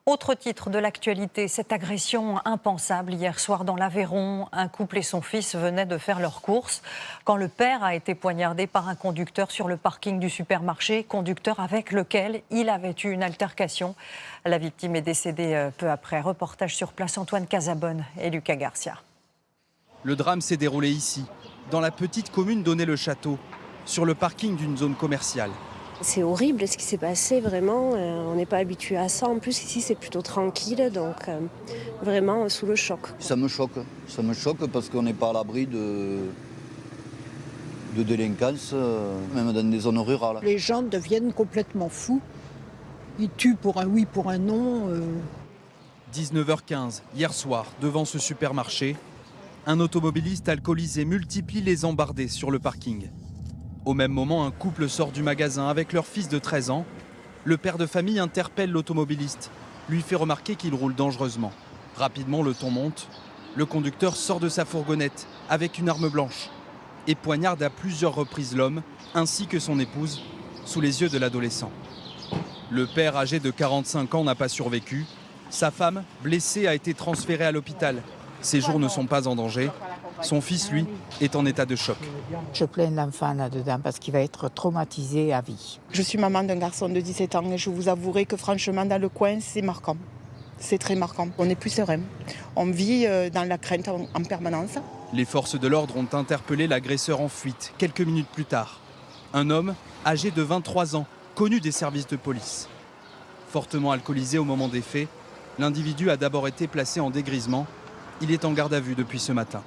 Autre titre de l'actualité, cette agression impensable hier soir dans l'Aveyron. Un couple et son fils venaient de faire leurs courses quand le père a été poignardé par un conducteur sur le parking du supermarché, conducteur avec lequel il avait eu une altercation. La victime est décédée peu après. Reportage sur place, Antoine Casabonne et Lucas Garcia. Le drame s'est déroulé ici, dans la petite commune d'Aunay-le-Château, sur le parking d'une zone commerciale. C'est horrible ce qui s'est passé, vraiment. On n'est pas habitué à ça. En plus, ici, c'est plutôt tranquille, donc vraiment sous le choc. Ça me choque parce qu'on n'est pas à l'abri de délinquance, même dans des zones rurales. Les gens deviennent complètement fous. Ils tuent pour un oui, pour un non. 19h15, hier soir, devant ce supermarché, un automobiliste alcoolisé multiplie les embardées sur le parking. Au même moment, un couple sort du magasin avec leur fils de 13 ans. Le père de famille interpelle l'automobiliste, lui fait remarquer qu'il roule dangereusement. Rapidement, le ton monte. Le conducteur sort de sa fourgonnette avec une arme blanche et poignarde à plusieurs reprises l'homme ainsi que son épouse sous les yeux de l'adolescent. Le père, âgé de 45 ans, n'a pas survécu. Sa femme, blessée, a été transférée à l'hôpital. Ses jours ne sont pas en danger. Son fils, lui, est en état de choc. Je plains l'enfant là-dedans parce qu'il va être traumatisé à vie. Je suis maman d'un garçon de 17 ans et je vous avouerai que franchement, dans le coin, c'est marquant. C'est très marquant. On n'est plus serein. On vit dans la crainte en permanence. Les forces de l'ordre ont interpellé l'agresseur en fuite quelques minutes plus tard. Un homme âgé de 23 ans, connu des services de police. Fortement alcoolisé au moment des faits, l'individu a d'abord été placé en dégrisement. Il est en garde à vue depuis ce matin.